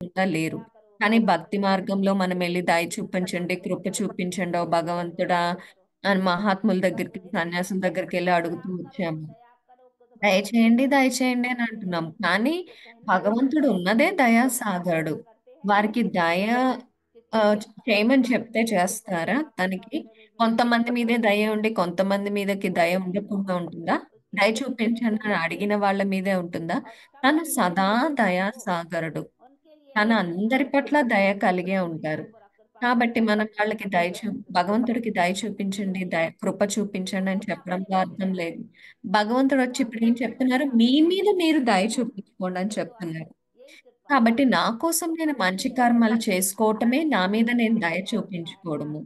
చూపించకుండా లేరు. కానీ భక్తి మార్గంలో మనమెళ్లి దయ చూపించండి, కృప చూపించండి ఓ భగవంతుడా అని మహాత్ముల దగ్గరికి, సన్యాసుల దగ్గరికెళ్లి అడుగుతూ వచ్చాము. దయచేయండి, దయచేయండి అని అంటున్నాం. కానీ భగవంతుడు ఉన్నదే దయాసాగరుడు. వారికి దయ చేయమని చెప్తే చేస్తారా తనకి? కొంతమంది మీదే దయ ఉండి, కొంతమంది మీదకి దయ ఉండకుండా ఉంటుందా? దయ చూపించండి అని అడిగిన వాళ్ళ మీదే ఉంటుందా? తను సదా దయాసాగరుడు. తను అందరి పట్ల దయ కలిగే ఉంటారు. కాబట్టి మనం వాళ్ళకి భగవంతుడికి దయ చూపించండి, కృప చూపించండి అని చెప్పడంలో అర్థం లేదు. భగవంతుడొచ్చి ఇప్పుడేం చెప్తున్నారు? మీ మీద మీరు దయ చూపించుకోండి అని చెప్తున్నారు. కాబట్టి నా కోసం నేను మంచి కర్మలు చేసుకోవటమే నా మీద నేను దయ చూపించుకోవడము.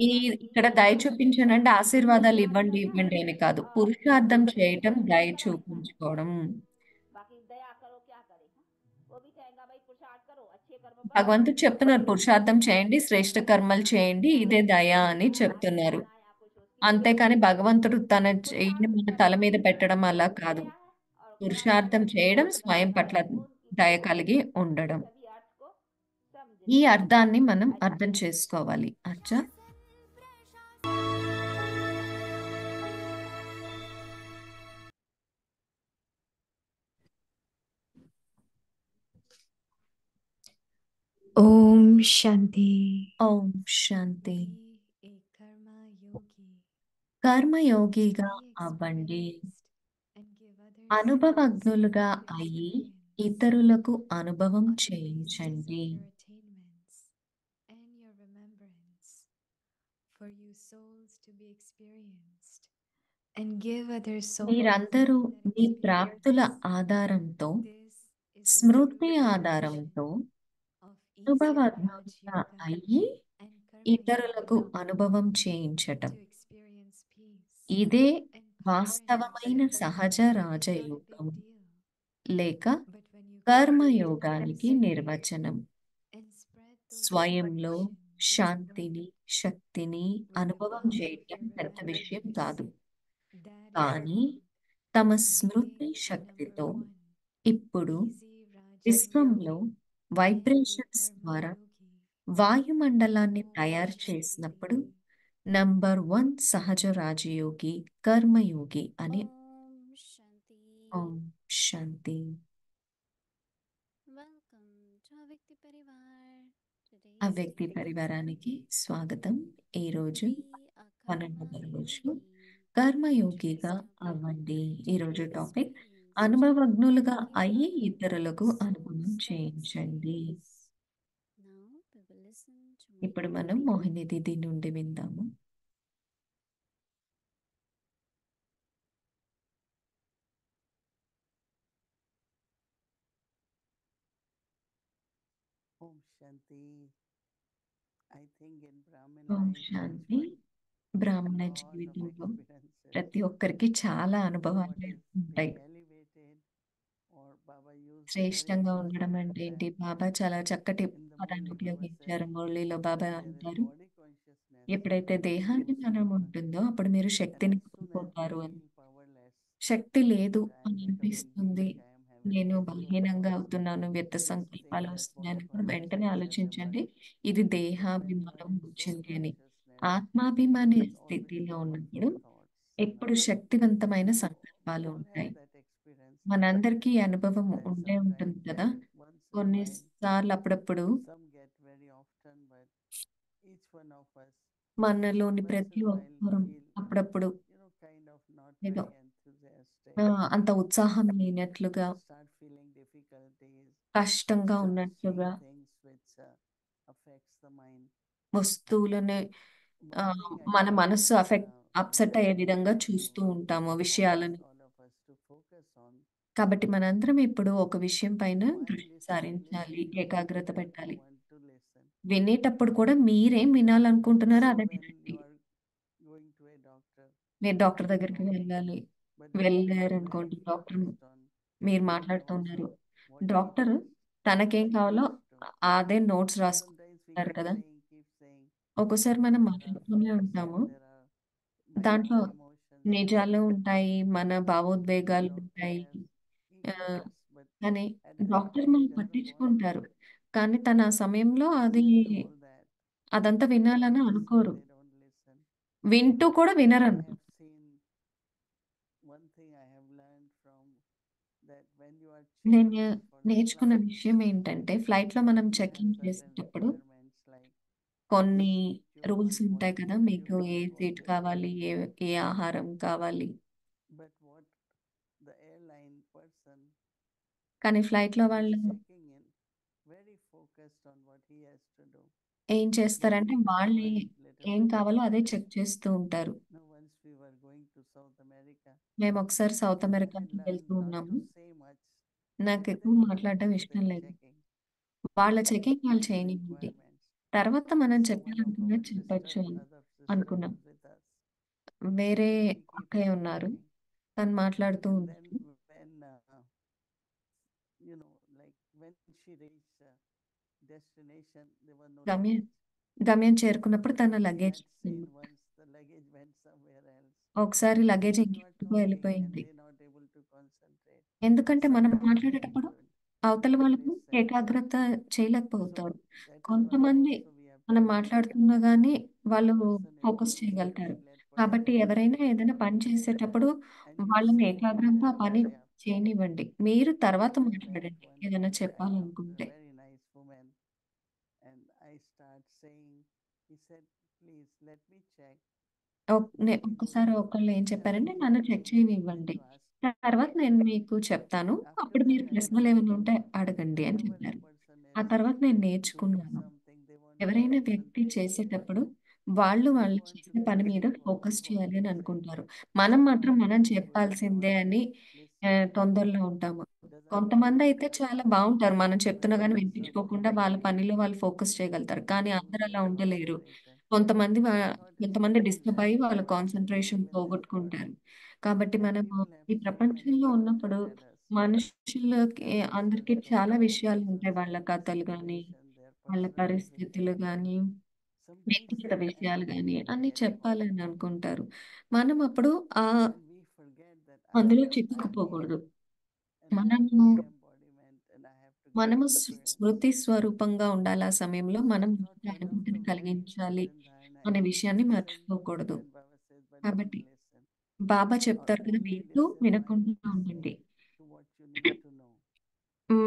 ఈ ఇక్కడ దయ చూపించనంటే ఆశీర్వాదాలు ఇవ్వండి, ఇవ్వండి అని కాదు. పురుషార్థం చేయటం దయ చూపించుకోవడం. భగవంతుడు చెప్తున్నారు పురుషార్థం చేయండి, శ్రేష్ఠ కర్మలు చేయండి. ఇదే దయ అని చెప్తున్నారు. అంతేకాని భగవంతుడు తన చెయ్యిని మన తల మీద పెట్టడం అలా కాదు. పురుషార్థం చేయడం, స్వయం పట్ల దయ కలిగి ఉండడం. ఈ అర్థాన్ని మనం అర్థం చేసుకోవాలి. అచ్చా? ओम शांति। ఓం శాంతి. be a karma yogi, కర్మయోగిగా be అవ్వండి. experienced, and give others అనుభవజ్ఞులుగా sense of అయ్యి experience ఇతరులకు అనుభవం on the basis of చేయించండి. your attainments and your remembrance, for you souls to be experienced, and give other souls మీరందరూ that me ప్రాప్తుల experience. ఆధారంతో, This is the Smriti true ఆధారంతో definition of easy Raj అనుభవజ్ఞులుగా Yoga అయ్యి and Karma Yoga. ఇతరులకు అనుభవం చేయించటం. To experience peace ఇదే and clearness వాస్తవమైన సహజ is not a big రాజయోగం deal. లేక But when you cultivate కర్మయోగానికి peace నిర్వచనం. and spread those స్వయంలో vibrations శాంతిని, శక్తిని with the అనుభవం love of చేయటం your పెద్ద విషయం remembrance, కాదు. that is కానీ called తమ being స్మృతి the number శక్తితో one ఇప్పుడు easy Raja విశ్వంలో Yogi and a vibrations Karma ద్వారా Yogi. వాయుమండలాన్ని తయారు Om చేసినప్పుడు Shanti. నంబర్ 1 సహజ రాజయోగి, కర్మయోగి అని. Om Shanti. Om Shanti. Welcome to Avyakti Parivar. అవ్యక్తి Today's పరివారానికి స్వాగతం. ఈరోజు be a karma 12వ రోజు yogi. కర్మయోగిగా Today's topic, అవ్వండి. to be ఈరోజు టాపిక్ experienced అనుభవజ్ఞులుగా and give అయ్యి others ఇతరులకు అనుభవం souls that చేయించండి. experience. Now we will listen to ఇప్పుడు Mohini మనం Didi. మోహిని దీది నుండి విందాము. Om Shanti. I think in Brahmin Om life, Shanti. each one బ్రాహ్మణ lot of జీవితంలో experiences. ప్రతి ఒక్కరికి చాలా So అనుభవాలు what is ఉంటాయి. being elevated, or Baba used a very శ్రేష్టంగా beautiful ఉండడం word అంటే ఏంటి? that బాబా చాలా చక్కటి in the పదాన్ని Murli Baba said, ఉపయోగించారు. మురళిలో బాబా when there is అంటారు, body consciousness, ఎప్పుడైతే you దేహాభిమానం suffer. ఉంటుందో అప్పుడు మీరు And శక్తిని as soon as we కోల్పోతారు అని. feel powerless, శక్తి లేదు that I am అని becoming అనిపిస్తుంది, weak, I am having నేను lesser బలహీనంగా thoughts, అవుతున్నాను, వ్యర్థ please think సంకల్పాలు that body వస్తున్నాయని కూడా వెంటనే consciousness has ఆలోచించండి. emerged. ఇది But when you are దేహాభిమానం in soul వచ్చింది అని. consciousness, ఆత్మాభిమాని there is always స్థితిలో ఉన్నప్పుడు powerful thoughts. ఎప్పుడు శక్తివంతమైన So we సంకల్పాలు all have ఉంటాయి. that experience మనందరికీ ఈ అనుభవం that ఉండే ఉంటుంది sometimes, కదా. once in a while, కొన్నిసార్లు అప్పుడప్పుడు some get very often, but each one of us, మనలోని once ప్రతి in a while, ఒక్కరూ feel, అప్పుడప్పుడు kind of not ఏదో very enthusiastic, అంత ఉత్సాహం లేనట్లుగా, start feeling difficulties, కష్టంగా start seeing ఉన్నట్లుగా, things which affects the mind. వస్తువులని One thing I మన think మనస్సు that అప్సెట్ Baba అయ్యే would విధంగా like to చూస్తూ ఉంటాము want విషయాలను. all of us to focus on, కాబట్టి మనందరం ఇప్పుడు ఒక విషయం పైన while దృష్టి సారించాలి, listening, ఏకాగ్రత whom you పెట్టాలి. want to listen. వినేటప్పుడు కూడా మీరేం వినాలనుకుంటున్నారో So అదే when వినండి. you are going to a doctor, మీరు you డాక్టర్ can దగ్గరికి talk, వెళ్ళాలి. but doctor is very వెళ్ళారనుకోండి, డాక్టర్ focused on మీరు giving notes మాట్లాడుతున్నారు. on what he doctor wants తనకేం you కావాలో have to. అదే నోట్స్ So sometimes we రాసుకుంటారు కదా. keep saying, ఒక్కోసారి మనం there are మాట్లాడుతూనే facts ఉంటాము. and there are my దాంట్లో emotions and నిజాలు ఉంటాయి, మన భావోద్వేగాలు ఉంటాయి. doctor has ఆహ్, egos, but కానీ At that doctor time, he మనల్ని doesn't want to. పట్టించుకుంటారు. కానీ తను ఆ సమయంలో He అది told that అదంతా they don't వినాలని listen, అనుకోరు. they don't listen. వింటూ కూడా But I వినరంట. have seen one thing I have learned from that when you are నేను checking in for the నేర్చుకున్న flight, విషయం ఏంటంటే ఫ్లైట్‌లో మనం you have చెకింగ్ certain చేసేటప్పుడు requirements like కొన్ని you don't రూల్స్ want ఉంటాయి కదా! vomit, you మీకు ఏ can't సీట్ vomit. కావాలి, ఏ ఏ ఆహారం కావాలి. But what the airline person కానీ ఫ్లైట్‌లో who is వాళ్ళు checking in very focused on what he has to do. ఏం Then చేస్తారంటే we వాళ్ళే traveled little ఏం bit. కావాలో అదే చెక్ చేస్తూ ఉంటారు. Now once we were going to South America, మేము ఒకసారి సౌత్ and I had అమెరికాకి learned వెళ్తూ not to ఉన్నాము. say much, నాకు and ఎక్కువ then we మాట్లాడడం do ఇష్టం their లేదు. checking. వాళ్ళ They చెకింగ్ వాళ్ళు explain the చేయనివ్వండి. requirements. తర్వాత మనం So one of our చెప్పాలనుకున్నది sister, చెప్పొచ్చు other sister అనుకున్నాం. was with us, వేరే and she keeps అక్కయ్య ఉన్నారు. talking. తను మాట్లాడుతూ And then ఉన్నారు. when like when she reached destination, there were no గమ్యం luggage. గమ్యం చేరుకున్నప్పుడు తన She luggage had seen once the luggage went somewhere else. ఒకసారి So luggage when you are ఇంకెక్కడికో talking and వెళ్ళిపోయింది. they're not able to concentrate, ఎందుకంటే మనం sometimes they మాట్లాడేటప్పుడు could అవతల వాళ్ళకు listen. ఏకాగ్రత So చేయలేకపోతారు. that is why కొంతమంది also we have మనం to learn. మాట్లాడుతున్నా గానీ One వాళ్ళు person is ఫోకస్ doing చేయగలుగుతారు. something, let కాబట్టి person ఎవరైనా listen, ఏదైనా పని చేసేటప్పుడు and you వాళ్ళని see who ఏకాగ్రంగా ఆ can పని catch up. చేయనివ్వండి. మీరు So తర్వాత I met మాట్లాడండి one ఏదైనా kind of చెప్పాలనుకుంటే. very nice woman, and I start saying, he said, please let me check. Then he goes ఒక్కసారి to ఒకళ్ళు ఏం ask చెప్పారంటే me నన్ను చెక్ things he needs చేయనివ్వండి. to ask. తర్వాత నేను మీకు చెప్తాను. After అప్పుడు that, మీరు I ప్రశ్నలు learned ఏమైనా ఉంటే అడగండి అని whenever a చెప్పారు. person ఆ is తర్వాత నేను doing నేర్చుకున్నాను. something, they want to ఎవరైనా వ్యక్తి concentrate on it. చేసేటప్పుడు వాళ్ళు They వాళ్ళు want to చేసే పని మీద listen what focus you want చేయాలి to అని say. అనుకుంటారు. మనం Some మాత్రం are మనం very good at చెప్పాల్సిందే not అని listening. తొందరలో ఉంటాము. Doesn't కొంతమంది matter అయితే what చాలా you బావుంటారు. మనం say, చెప్తున్నా whether గాని it's వినిపించుకోకుండా something వాళ్ళ పనిలో వాళ్ళు ఫోకస్ చేయగలుగుతారు. కానీ you అందరూ అలా just ఉండలేరు. concentrated. కొంతమంది So I thought it's కొంతమంది very డిస్టర్బ్ అయ్యి వాళ్ళ natural that concentration even this world పోగొట్టుకుంటారు. కాబట్టి and మనము people have ఈ so many ప్రపంచంలో things to ఉన్నప్పుడు tell us. మనుషులకి Others have అందరికీ so చాలా many విషయాలు ఉంటాయి. reasons, వాళ్ళ their కథలు గాని, situation, their వాళ్ళ personal పరిస్థితులు difficulties. గాని, Sometimes వ్యక్తిగత I విషయాలు think గాని we అన్నీ forget about it, చెప్పాలని అనుకుంటారు. మనం అప్పుడు and we forget that అందులో I need చిక్కుకుపోకూడదు. and I have to మనము be embodiment and I have to get మనము experience. స్మృతి స్వరూపంగా ఉండాలి ఆ సమయంలో. So మనం I thought మంచి one of అనుభూతిని the very కలిగించాలి important dharana అనే is విషయాన్ని listen మర్చిపోకూడదు. when Baba says, but don't కాబట్టి listen, బాబా or చెప్తారు కదా! only వింటూ listen while వినకుండా ఉండండి. listening to what you need to know.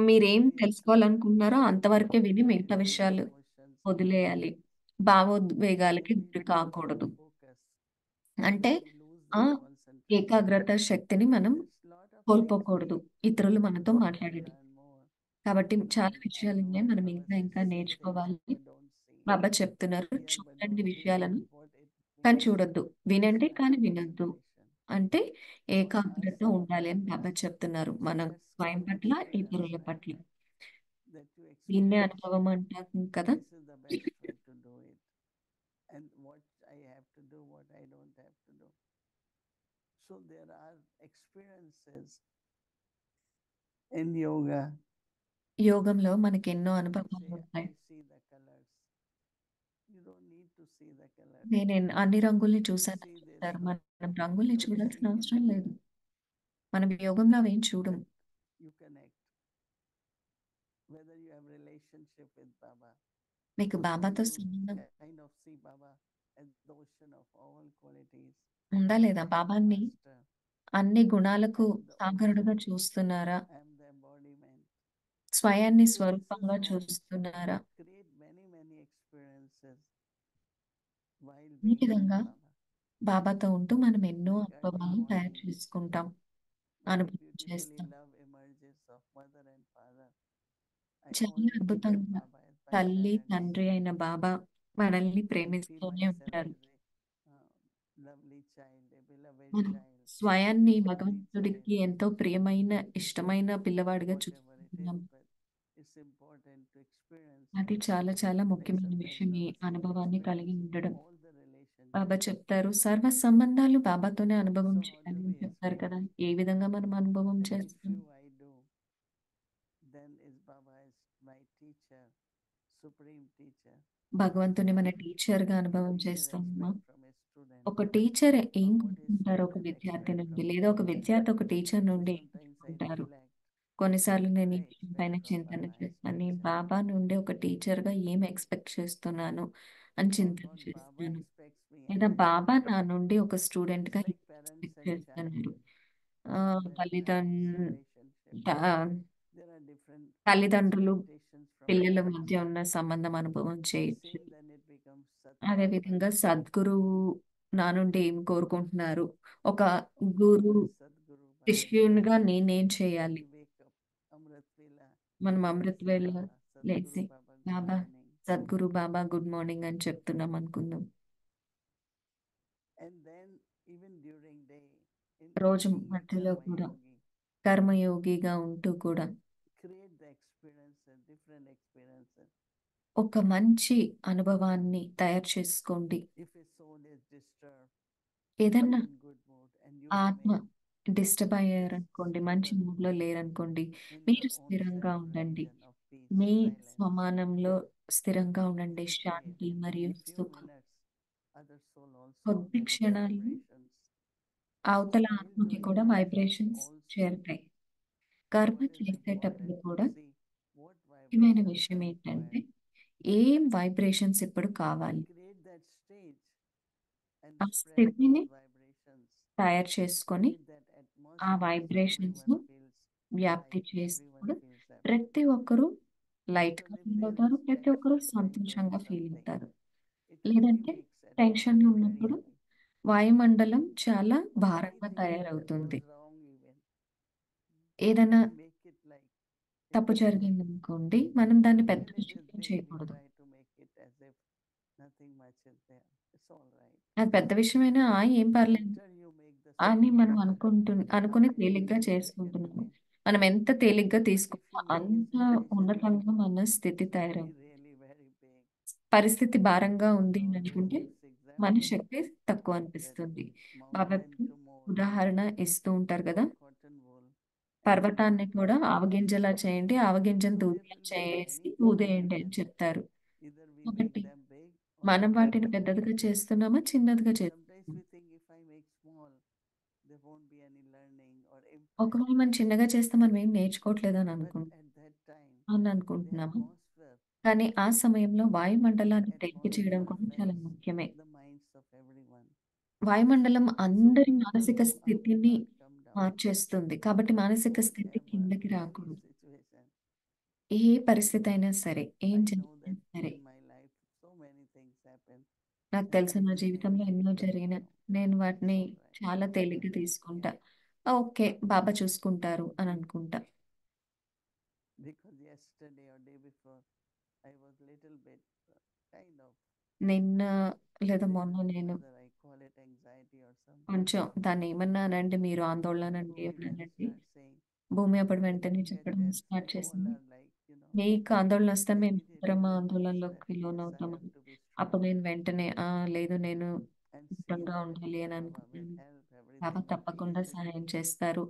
మీరేం We have to తెలుసుకోవాలనుకుంటున్నారో not అంతవరకే విని మిగతా give విషయాలు emotions వదిలేయాలి. when భావోద్వేగాలకి we గురి lose our కాకూడదు. focus, అంటే when we lose ఆ that concentration. ఏకాగ్రత శక్తిని మనం There's a lot of things కోల్పోకూడదు. we ఇతరులు మనతో have to మాట్లాడేది. learn more. కాబట్టి చాలా And I know విషయాలున్నాయి. మనం Baba ఇంకా says, ఇంకా see things నేర్చుకోవాలి. but don't see. బాబా చెప్తున్నారు, Hear but చూడండి don't hear. విషయాలను What it కానీ means చూడొద్దు. is వినండి have కానీ వినొద్దు. concentration. అంటే For us, ఏకాగ్రత ఉండాలి అని it's బాబా చెప్తున్నారు. మన just స్వయం to పట్ల, ఇతరుల experience పట్ల. that you దీన్నే experience. అనుభవం అంటాం కదా! This is the best way to do it. And what I have to do, what I don't have to do. So there are experiences in yoga. యోగంలో మనకెన్నో You అనుభవాలు say, ఉంటాయి. I see the colors. You don't need to see the colors. నేను అన్ని రంగుల్ని You చూసానని see this, చెప్తారు. మనం you రంగుల్ని don't చూడాల్సిన see అవసరం anything, లేదు. మనం యోగంలో అవేం చూడము. but you connect. Whether you have relationship with Baba, మీకు and బాబాతో you సంబంధం kind of see Baba as the ocean of all qualities, ఉందా లేదా? as the బాబాని master. అన్ని గుణాలకు I am the సాగరుడుగా ocean, చూస్తున్నారా? I am the embodiment. స్వయాన్ని So this is స్వరూపంగా what చూస్తున్నారా? create many experiences while ఈ being with విధంగా Baba. బాబాతో ఉంటూ మనం ఎన్నో Like early అనుభవాలను తయారు morning, చేసుకుంటాం, very అనుభవం beautifully చేస్తాం. love emerges of mother and father. I చాలా always look at అద్భుతంగా Baba as my తల్లి, parents. తండ్రి అయిన బాబా మనల్ని I feel ప్రేమిస్తూనే myself ఉంటారు. as a lovely child, a beloved మనం child, స్వయాన్ని only child, భగవంతుడికి ఎంతో ప్రియమైన, ఇష్టమైన పిల్లవాడిగా whatever it is. చూసుకుంటున్నాం. But it's important to experience అది it. చాలా చాలా Like ముఖ్యమైన sometimes విషయం ఈ Baba says, అనుభవాన్ని కలిగి experience ఉండడం. all the Baba relationships. చెప్తారు, సర్వ సంబంధాలు బాబాతోనే అనుభవం So how do చేయాలి we అని చెప్తారు కదా! experience? ఏ విధంగా మనం అనుభవం And if చేస్తాం? you, I do, then is Baba is my teacher, supreme teacher. భగవంతుని మన And టీచర్‌గా what అనుభవం teacher చేస్తామా? expect from a student, ఒక టీచర్ ఏం or what a కోరుకుంటారు ఒక student విద్యార్థి expect నుండి, from లేదా ఒక teacher. విద్యార్థి ఒక టీచర్ So నుండి ఏం sometimes I కోరుకుంటారు? reflect. కొన్నిసార్లు నేను ఈ Right, విషయం very పైన proper, చింతన nice చేస్తాను. నేను question. బాబా నుండి ఒక టీచర్‌గా ఏం ఎక్స్‌పెక్ట్ చేస్తున్నాను అని Or చింతన what Baba చేస్తాను. expects me లేదా as a బాబా student. నా నుండి ఒక It's స్టూడెంట్‌గా like ఏం parents ఎక్స్‌పెక్ట్ and child, చేస్తున్నారు. different తల్లిదం parents relationship. త There are different తల్లిదండ్రులు expectations from పిల్లల parents. మధ్య ఉన్న సంబంధం అనుభవం So చేయొచ్చు. same then it becomes అదేవిధంగా Satguru. సద్గురువు నా నుండి ఏం కోరుకుంటున్నారు, ఒక How Guru our Sadguru Baba శిష్యునిగా desires. నేనేం When చేయాలి. we wake up, Amrit Vela, మనం we అమృత say వేళ Baba, లేచి Sadguru Baba, good బాబా morning. సద్గురు బాబా గుడ్ మార్నింగ్ అని చెప్తున్నాం అనుకుందాం. And then even during day, in రోజు being a మధ్యలో karma కూడా yogi, కర్మయోగిగా ఉంటూ కూడా create the experiences, different experiences. ఒక మంచి అనుభవాన్ని తయారు చేసుకోండి. If a soul is disturbed, not ఏదన్నా in good mood, and you ఆత్మ remain డిస్టర్బ్ just అయ్యారనుకోండి, మంచి stable మూడ్లో లేరనుకోండి, in మీరు your own స్థిరంగా ఉండండి. self-religion of peace, me silence, స్వమానంలో స్థిరంగా ఉండండి. then శాంతి create మరియు in few సుఖం. minutes, other soul also కొద్ది get క్షణాలు vibrations. అవతల While ఆత్మకి doing కూడా karma వైబ్రేషన్స్ also, చేరుతాయి. కర్మ what is చేసేటప్పుడు important to కూడా see what ముఖ్యమైన vibrations విషయం are ఏంటంటే required. ఏం వైబ్రేషన్స్ ఇప్పుడు And కావాలి. create that stage and ఆ spread స్థితిని those vibrations. తయారు చేసుకొని Create that ఆ atmosphere so vibrations everyone feels వ్యాప్తి light, everyone చేసినప్పుడు feels happy. ప్రతి ఒక్కరూ లైట్‌గా Because if ఫీల్ there అవుతారు. is ప్రతి ఒక్కరూ tension while doing సంతోషంగా ఫీల్ something, అవుతారు. it really లేదంటే makes టెన్షన్‌లో atmosphere very ఉన్నప్పుడు heavy. వాయుమండలం చాలా Or భారంగా anything తయారవుతుంది. goes wrong even, ఏదైనా we make it like a తప్పు big thing. జరిగిందనుకోండి, మనం దాన్ని పెద్ద When it is విషయం big, we చేయకూడదు. try to make it as if nothing much is there. It's all right. అది పెద్ద విషయమైనా ఏం The పర్లేదు lighter you make the అని story, మనం the అనుకుని happier you తేలిగ్గా feel చేసుకుంటున్నాము. again. మనం ఎంత తేలిగ్గా But if తీసుకుంటే you make a అంత situation ఉన్నతంగా మన స్థితి really, తయారవుతుంది. really very big, పరిస్థితి భారంగా ఉంది అని Lord అనుకుంటే gives మన example శక్తి తక్కువ that అనిపిస్తుంది. బాబా mountain to mold ఉదాహరణ ఇస్తూ ఉంటారు కదా, with cotton wool and పర్వతాన్ని smoke. కూడా ఆవగింజలా చేయండి, ఆవగింజను So there దూదిలా will be చేసి many things ఊదేయండి అని happen. చెప్తారు. Either we make కాబట్టి them big or మనం we make వాటిని them పెద్దదిగా small. చేస్తున్నామా, చిన్నదిగా Sometimes చేస్తున్నామా? we think if I make small, there won't be any learning or ఒకవేళ impact. మనం చిన్నగా చేస్తే మనం ఏం నేర్చుకోవట్లేదని But at that time, the అనుకుంటున్నాము. atmosphere, కానీ ఆ సమయంలో that వాయుమండలాన్ని తేలిక చేయడం atmosphere కూడా చాలా affects ముఖ్యమే. the minds of everyone. వాయుమండలం So అందరి the మానసిక flow up స్థితిని can't come down. మార్చేస్తుంది. కాబట్టి మానసిక స్థితి Whatever కిందకి any రాకూడదు. situation. ఏ పరిస్థితి అయినా సరే, ఏం I know జరిగినా that సరే. in my life, so many things happen. నాకు And తెలుసు I నా feel జీవితంలో like, ఎన్నో జరిగిన, నేను it's వాటిని all right. చాలా Baba తేలిగ్గా will take తీసుకుంటా. care. ఓకే, బాబా చూసుకుంటారు అని అనుకుంటా. Because yesterday or day before, I was little bit kind of నిన్న లేదా మొన్న little, నేను whether I call it anxiety or something. కొంచెం దాన్ని ఏమన్నా అనండి, మీరు And ఆందోళన అంటే Bhumi ఏమన్నా then అనండి. start saying, భూమి అప్పుడు when వెంటనే you get చెప్పడం tense, స్టార్ట్ we all చేసింది, are like, మీకు ఆందోళన వస్తే మేము immediately ఇద్దరం realize ఆందోళనలోకి that loan yes, I అవుతామని. have to be అప్పుడు strong నేను వెంటనే లేదు నేను and see దృఢంగా that ఉండాలి అని Baba will అనుకున్నాను. help, Baba everything will be తప్పకుండా easy. సహాయం చేస్తారు,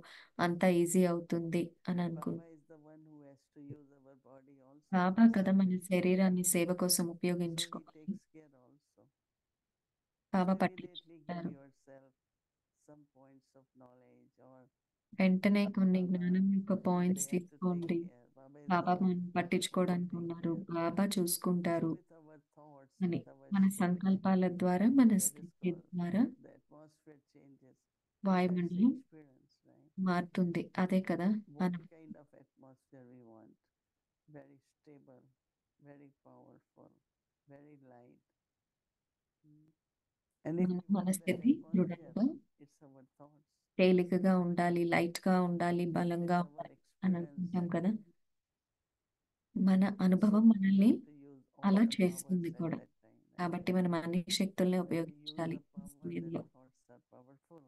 అంతా ఈజీ అవుతుంది అని అనుకున్నాను. Baba is the one who has to use our body also Baba for కదా మన service. శరీరాన్ని సేవ కోసం So he ఉపయోగించుకోవాలి. takes care also. బాబా So immediately give పట్టించుకుంటారు. yourself some points of knowledge or వెంటనే కొన్ని Baba జ్ఞానం యొక్క is points there to take తీసుకోండి. care. Baba is Baba the one మనం పట్టించుకోవడానికి who will ఉన్నారు, take care. బాబా So చూసుకుంటారు with our thoughts, అని with our మన state, సంకల్పాల ద్వారా, మన that is స్థితి called ద్వారా the atmosphere changes. That's the వాయుమండలం experience, right? మారుతుంది. అదే కదా What మనం kind of atmosphere we want? Very stable, very powerful, very light. Mm. And if మన we మన want that స్థితి atmosphere, దృఢంగా it's our thoughts, తేలికగా ఉండాలి, లైట్ గా ఉండాలి, బలంగా it's our ఉండాలి అని అనుకుంటాం experiences. కదా. మన So అనుభవం we మనల్ని have to use all అలా the powers చేస్తుంది at కూడా. that time, right? కాబట్టి మనం అన్ని శక్తుల్ని When we use ఉపయోగించాలి the ఈ power, then సమయంలో. thoughts are powerful.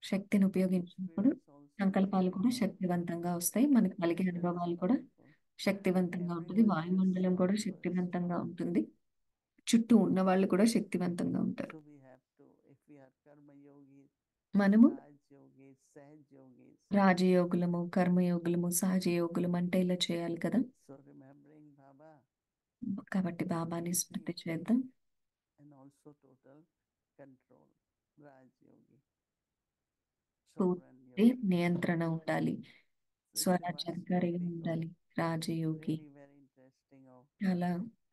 శక్తిని And ఉపయోగించినప్పుడు experience also సంకల్పాలు very కూడా powerful. శక్తివంతంగా వస్తాయి. The మనకు కలిగే atmosphere is అనుభవాలు కూడా powerful. And శక్తివంతంగా ఉంటుంది. everyone else వాయుమండలం కూడా also is శక్తివంతంగా strong. ఉంటుంది. చుట్టూ ఉన్న వాళ్ళు కూడా శక్తివంతంగా ఉంటారు. So we have to, if we are karma yogis, మనము raj yogis, sahaj yogis. రాజయోగులము, కర్మయోగులము, సహజయోగులము అంటే ఇలా చేయాలి కదా. So remembering Baba కాబట్టి బాబాని స్మృతి చేద్దాం. and also total control, raj yogi, పూర్తి sovereign yogi. నియంత్రణ ఉండాలి. So if you ask స్వరాజ్యాధికారిగా me, ఉండాలి, రాజయోగి. really very interesting of చాలా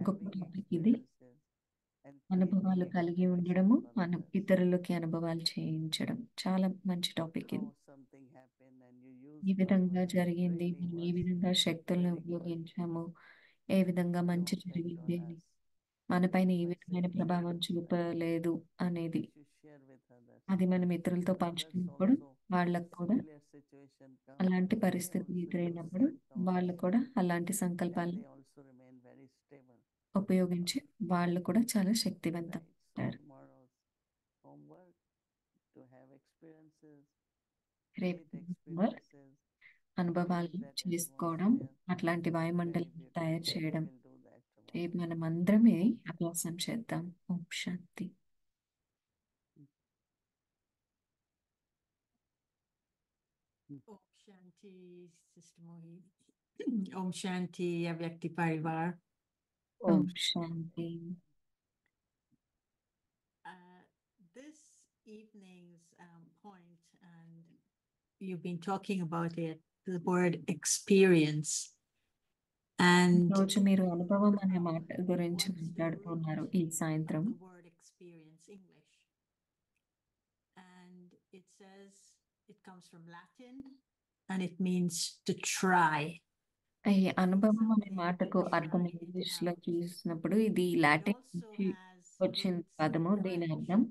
గొప్ప having టాపిక్ ఇది. experiences and creating అనుభవాలు కలిగి ఉండడము, experiences for others. ఇతరులకి అనుభవాలు చేయించడం చాలా మంచి టాపిక్ ఇది. How something happened and you use ఈ విధంగా power and it జరిగింది, really మనం ఏ was విధంగా శక్తులను very good ఉపయోగించాము, ఏ విధంగా మంచి effect జరిగింది on అని, us. మనపైన ఏ By విధమైన saying ప్రభావం something, right? చూపలేదు అనేది, Which you share with others. అది మనం ఇతరులతో When others పంచుకున్నప్పుడు also వాళ్ళకు కూడా similar situation comes, అలాంటి they పరిస్థితి also use ఎదురైనప్పుడు same thoughts వాళ్ళు కూడా అలాంటి and సంకల్పాలను they also remain very stable. ఉపయోగించి వాళ్ళు కూడా చాలా శక్తివంతం Right. So అవుతారు. tomorrow's homework to have experiences, రేపు create homework experiences, అనుభవాలు create that చేసుకోవడం, atmosphere. అట్లాంటి Very వాయుమండలం beautiful. తయారు చేయడం. We'll do that tomorrow. రేపు మనం అందరమే అభ్యాసం చేద్దాం. ఓం శాంతి. Om Shanti, Sister Mohi. Om Shanti, Avyakti Parivar. Om Shanti. This evening's point, and you've been talking about it, the word experience. And రోజు మీరు అనుభవం అనే మాట గురించి what's the మాట్లాడుతున్నారు root ఈ సాయంత్రం. of the word experience, English? And it says it comes from Latin and it means to try. ఈ అనుభవం అనే మాటకు అర్థం ఇంగ్లీష్ లో చూసినప్పుడు ఇది It లాటిన్ also నుంచి has వచ్చిన roots in పదము. దీని French, అర్థం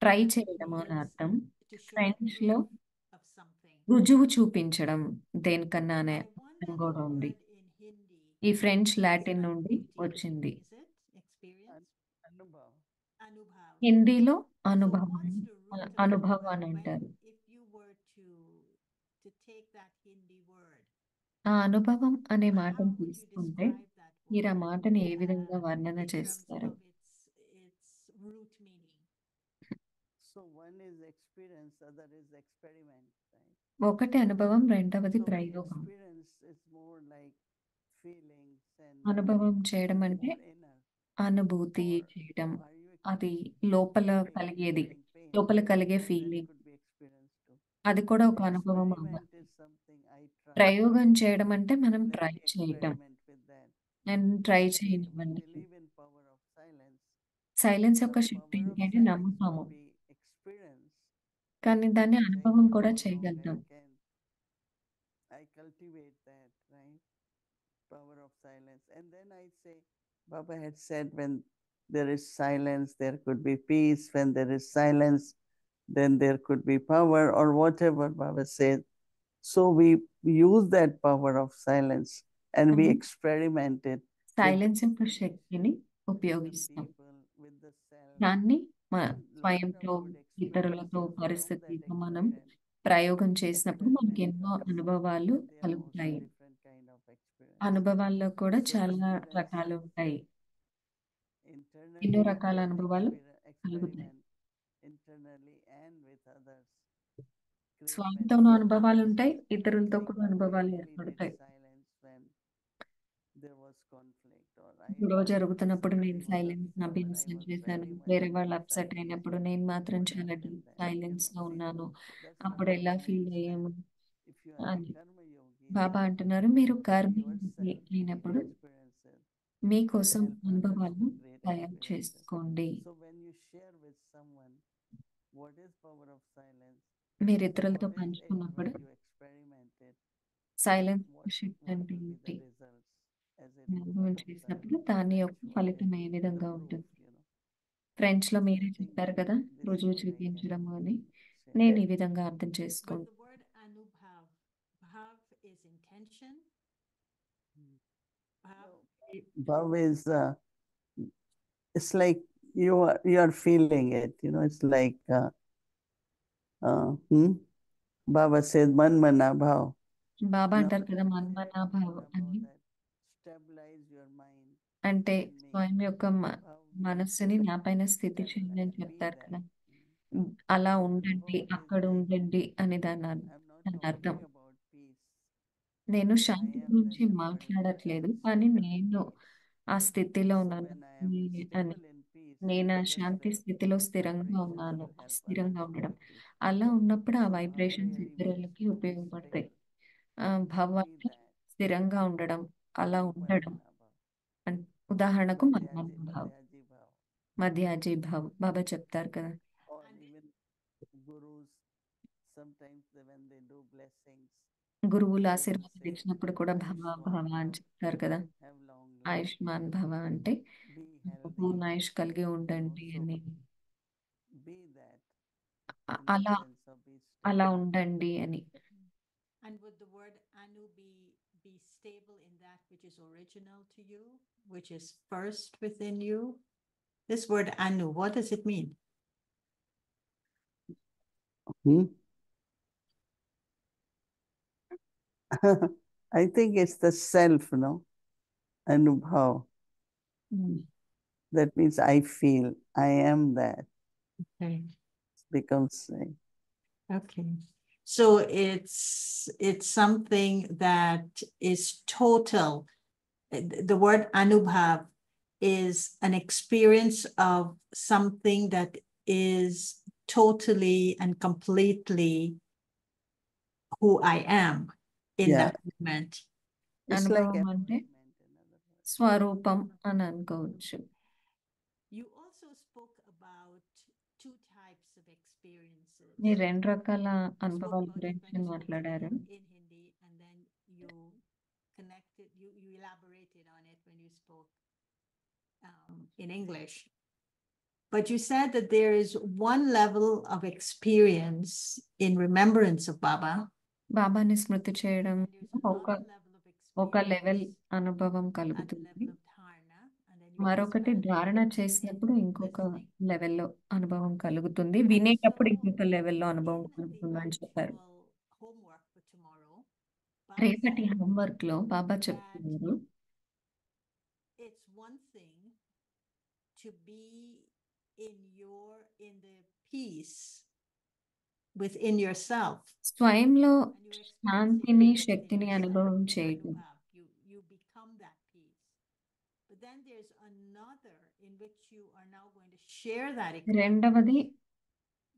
ట్రై and it చేయడము అని means అర్థం. to show ఫ్రెంచ్ లో proof of something. రుజువు చూపించడం దేనికన్నా అనే I అర్థం wonder కూడా the ఉంది. word in Hindi. ఈ ఫ్రెంచ్ What's లాటిన్ నుండి Anubhuti? వచ్చింది. Is it experience? Anubhav. Anubhav. హిందీలో So అనుభవం, what's the root of అనుభవం Anubhav? అని అంటారు. If you were to take that Hindi word, ఆ అనుభవం అనే how మాటను would you తీసుకుంటే describe that మీరు ఆ word మాటని ఏ విధంగా వర్ణన in terms చేస్తారు? of its root meaning? So one is experience, other is experiment, right? ఒకటి అనుభవం, రెండవది So ప్రయోగం. experience is more like feelings and అనుభవం చేయడం it's అంటే more inner. అనుభూతి Or చేయడం, are you అది experiencing లోపల pain, కలిగేది, feeling pain? లోపల కలిగే Then that feeling, could be experience too. అది కూడా ఒక అనుభవం Experiment అవ్వాలి. is something I try. ప్రయోగం చేయడం అంటే మనం Let ట్రై me చేయటం. experiment with that. నేను ట్రై Like we చేయనివ్వండి. believe in power of silence. Silence The యొక్క శక్తి power of ఏంటంటే silence నమ్ముతాము, could be experienced. కానీ How దాన్ని much I అనుభవం can, కూడా how long I చేయగలుగుతాం. can. I cultivate that, right? Power of silence. And then I say, Baba had said, when there is silence, there could be peace. When there is silence, then there could be power, or whatever Baba said. So we use that power of silence and we Mhm. experiment it with silence యొక్క others, శక్తిని with the ఉపయోగిస్తాం. people, with the self, దాన్ని and lot of స్వయంతో, good ఇతరులతో, experiences from that పరిస్థితులతో మనం experience. ప్రయోగం చేసినప్పుడు మనకి Experiment ఎన్నో comes, అనుభవాలు and there are also కలుగుతాయి. different kind of experiences. అనుభవాల్లో కూడా So చాలా experience రకాలు ఉంటాయి. internally ఎన్నో రకాల and అనుభవాలు కలుగుతాయి. experiment internally and with others. Create స్వయంతో many అనుభవాలు ఉంటాయి, experiences. ఇతరులతో Like కూడా Baba అనుభవాలు really did ఏర్పడతాయి. silence when there was conflict, or గొడవ I జరుగుతున్నప్పుడు నేను simply was silence upset, but I అభ్యాసం was చేశాను. very much వేరే in వాళ్ళు అప్సెట్ silence. అయినప్పుడు నేను మాత్రం What చాలా happened డీప్ then? సైలెన్స్ లో See, ఉన్నాను. that's what అప్పుడు ఎలా Baba ఫీల్ means that అయ్యాము if you are a అని karma yogi, బాబా then అంటున్నారు, మీరు for కర్మ yourself అయినప్పుడు create experiences and మీకోసం help others అనుభవాలు to create తయారు experiences. చేసుకోండి. So when you share with someone what is power of silence, మీరు ఇతరులతో what is it పంచుకున్నప్పుడు when you experiment it, silence what శక్తి అంటే will be ఏంటి, the results as it అనుభవం out of the చేసినప్పుడు దాని యొక్క French word, ఫలితం ఏ the విధంగా proof, ఉంటుంది. you know. ఫ్రెంచ్ లో So I మీరే think చెప్పారు కదా, this is రుజువు what I can చూపించడము అని. say. నేను ఈ విధంగా అర్థం But చేసుకుంటాను. the word Anubhav, bhav is intention. Bhav, Bhav is it's like you are feeling it, you know. It's like Baba says man mana bhav. Baba Now అంటారు when కదా, I say మన్మనాభావ్ man అని, bhav, that stabilize your mind అంటే in me. స్వయం యొక్క Bhav means మనస్సుని నా పైన స్థితి చేయండి అని stabilize, be చెప్తారు that. కదా. అలా ఉండండి, Anubhav is అక్కడ like, ఉండండి అని దాని I'm not దాని అర్థం. talking about peace. నేను I శాంతి am గురించి that మాట్లాడట్లేదు, absolute కానీ stable నేను peace. ఆ స్థితిలో So ఉన్నాను when I am అని. stable in peace, నేను ఆ just శాంతి the స్థితిలో స్థిరంగా vibrations ఉన్నాను, will help స్థిరంగా others to ఉండడం. be peaceful. అలా ఉన్నప్పుడు ఆ So Bhav vibrations really means ఇతరులకి to be ఉపయోగపడతాయి. stable. భవ be అంటే that స్థిరంగా ఉండడం, అలా ఉండడం. Madhyamana Bhav, ఉదాహరణకు Madhyaji, మధ్యాహ్నం భావ్, Madhyaji Bhav, మధ్యాజీ భావ్ బాబా చెప్తారు కదా. or And even gurus, sometimes when they do blessings, గురువులు they will ఆశీర్వాదం say, ఇచ్చినప్పుడు కూడా భవ Ayushman భవ అని Bhav, చెప్తారు కదా. have long life, ఆయుష్మాన్ భవ అంటే be healthy, పూర్ణ ఆయుష్ కలిగి you know, ఉండండి so అని, be that in the అలా sense of be అలా stable. ఉండండి అని. And would the word anu be stable in that which is original to you, which is first within you? This word anu, what does it mean? I think it's the self, no? Anubhav. That means I feel, I am that. Okay. Becomes Okay. So it's something that is total. The word anubhav is an experience of something that is totally and completely who I am in Yeah. that moment. it's like అనుభవం అంటే embodiment, in other words. స్వరూపం అని అనుకోవచ్చు. You also spoke about two types of experiences. ఈ రెండు రకాల You spoke అనుభవాల about గురించి different souls మాట్లాడారు. in Hindi, and then you connected, you elaborated on it when you spoke in English. But you said that there is one level of experience in remembrance of Baba, బాబాని స్మృతి చేయడం and there's ఒక another level of ఒక level experience అనుభవం at the కలుగుతుంది. level of dharna, and then you మరొకటి expanded ధారణ it చేసినప్పుడు in ఇంకొక listening. లెవెల్లో అనుభవం కలుగుతుంది, And వినేటప్పుడు so ఇంకొక లెవెల్లో అనుభవం in the కలుగుతుంది అని చెప్పారు. actual homework for tomorrow, Baba రేపటి said హోంవర్క్ లో బాబా that చెప్తున్నారు, it's one thing to be in the peace within yourself, స్వయంలో and you're experiencing శాంతిని that within శక్తిని yourself. అనుభవం చేయడం. Anubhav, you become that peace. But then there's another in which you are now going to share that experience రెండవది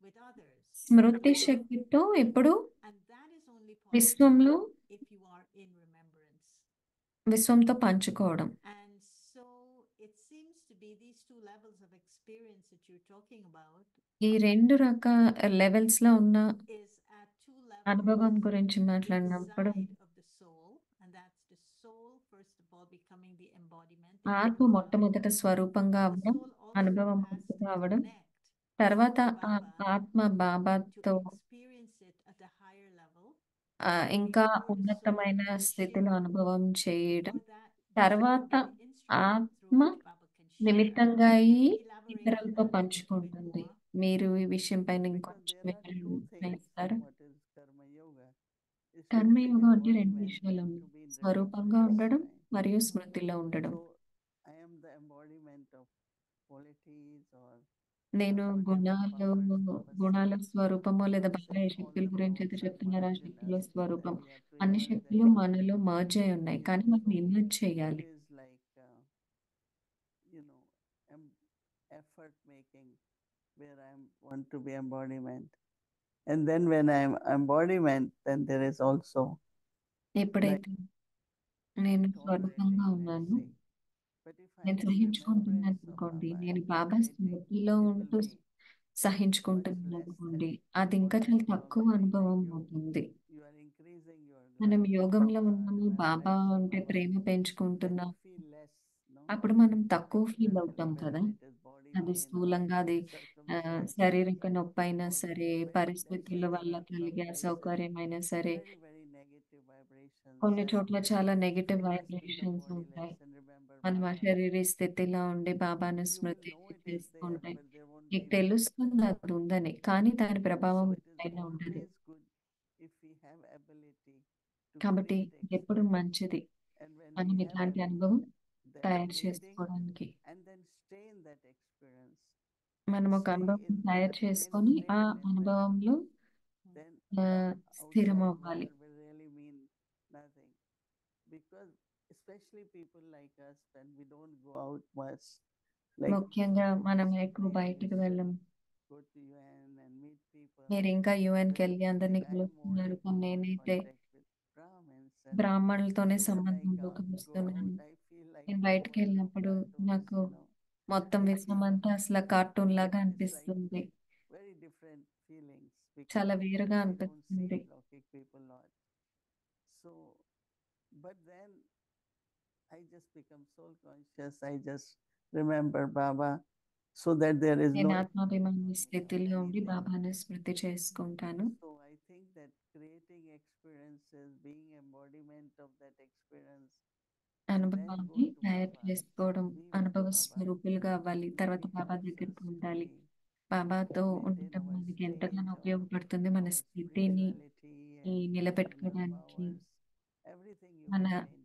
with others. స్మృతి శక్తితో ఇప్పుడు And that is only విశ్వంలో possible if you are in remembrance. విశ్వంతో పంచుకోవడం. And so it seems to be these two levels of experience that you're talking about ఈ రెండు levels లో ఉన్న is at two అనుభవం levels గురించి మాట్లాడినప్పుడు inside of the soul, and that's the soul first of all becoming the embodiment. ఆత్మ మొట్టమొదట స్వరూపంగా The అవ్వడం, soul also అనుభవం has to పూర్తిగా అవ్వడం, connect తర్వాత with ఆ Baba ఆత్మ బాబాతో to experience it at a higher level ఇంకా before the soul ఉన్నతమైన can స్థితిలో share, అనుభవం చేయడం, or that the soul తర్వాత is the instrument ఆత్మ through which Baba can share. నిమిత్తంగా అయ్యి Can you elaborate on ఇతరులతో that a bit పంచుకుంటుంది. more? మీరు ఈ విషయం పైన because ఇంకొంచెం there are two things. ఇస్తారు. What is karma yoga? Is to be కర్మయోగం అంటే రెండు embodiment విషయాలు and ఉన్నాయి, to be in స్వరూపంగా remembrance, ఉండడం right? మరియు స్మృతిలో ఉండడం. So I am the embodiment of qualities or నేను whatever గుణాలు powers Baba గుణాల says. స్వరూపమో లేదా Baba బాబా said ఏ all శక్తుల the గురించి అయితే powers are చెప్తున్నారో ఆ merged in శక్తుల us స్వరూపం. and we have to అన్ని emerge శక్తులు them. మనలో మర్జ్ అయి ఉన్నాయి, కానీ మనం So ఇన్వర్ట్ it చేయాలి. is like effort making where I want to be embodiment, and then when I'm embodiment, then there is also ఎప్పుడైతే నేను స్వరూపంగా tolerating, let's ఉన్నాను, say. But if నేను I'm in సహించుకుంటున్నాను remembrance of అనుకోండి, Baba నేను and Baba tolerating, స్మృతిలో it will ఉంటూ be much సహించుకుంటున్నాను less అనుకోండి, than అది ఇంకా what చాలా I'm తక్కువ talking. అనుభవం Like అవుతుంది. you are increasing your మనం యోగంలో ఉన్నాము, బాబా remembrance of అంటే Baba, Prema then పెంచుకుంటున్నాం, you feel less, no? అప్పుడు మనం తక్కువ ఫీల్ Externally, అవుతాం కదా. whether it is body అది pain or స్థూలంగా, అది circumstances శారీరక నొప్పి అయినా or సరే, very, let's పరిస్థితుల say there వల్ల are some కలిగే places అసౌకర్యమైనా సరే, very, very negative vibrations. కొన్ని చోట్ల చాలా negative Let's feel vibrations bodiless ఉంటాయి. and remember మనం Baba. అశరీరి స్థితిలో ఉండి బాబాను You will Smriti know it is there, చేసుకుంటే but there won't నీకు be much. తెలుస్తుంది అది ఉందని, కానీ దాని ప్రభావం So it is పైన ఉండదు. always good if we have ability to కాబట్టి create ఇది ఎప్పుడు experience. మంచిది And when మనం we have ఇట్లాంటి అనుభవం then తయారు creating చేసుకోవడానికి. and then stay in that experience, మనం ఒక stay అనుభవం in తయారు that చేసుకొని ఆ state when అనుభవంలో then స్థిరం outside అవ్వాలి. world will really mean nothing. Because especially people like us, when we don't go out much, like ముఖ్యంగా మనం sometimes ఎక్కువ we బయటకు still వెళ్ళం. go to UN and meet people. మీరు ఇంకా యుఎన్కి But వెళ్ళి అందరినీ I am more కలుస్తున్నారు, into కానీ నేనైతే contact with Brahmin. బ్రాహ్మణులతోనే So when I సంబంధంలోకి go వస్తున్నాను. out, I feel like నేను I'm బయటికి watching వెళ్ళినప్పుడు cartoons, నాకు you know. మొత్తం I విశ్వం feel అంతా అసలు కార్టూన్ లాగా it's like అనిపిస్తుంది. very different feelings చాలా because వేరుగా I don't see అనిపిస్తుంది. Lokik people lot. So, but then I just become soul conscious. I just remember Baba so that there is నేను no ఆత్మాభిమాని effect on me స్థితిలో on ఉండి anything. బాబాని స్మృతి చేసుకుంటాను. So I think that creating experiences, being embodiment of that experience, and then go అనుభవాన్ని to తయారు Baba, చేసుకోవడం, be with అనుభవ Baba, స్వరూపులుగా అవ్వాలి. that తర్వాత బాబా becomes దగ్గరికి us ఉండాలి. truly బాబాతో maintain ఉండటం our మనకి state ఎంతగానో of ఉపయోగపడుతుంది. మన our స్థితిని spirituality and love నిలబెట్టుకోవడానికి, ours, everything you మన can maintain.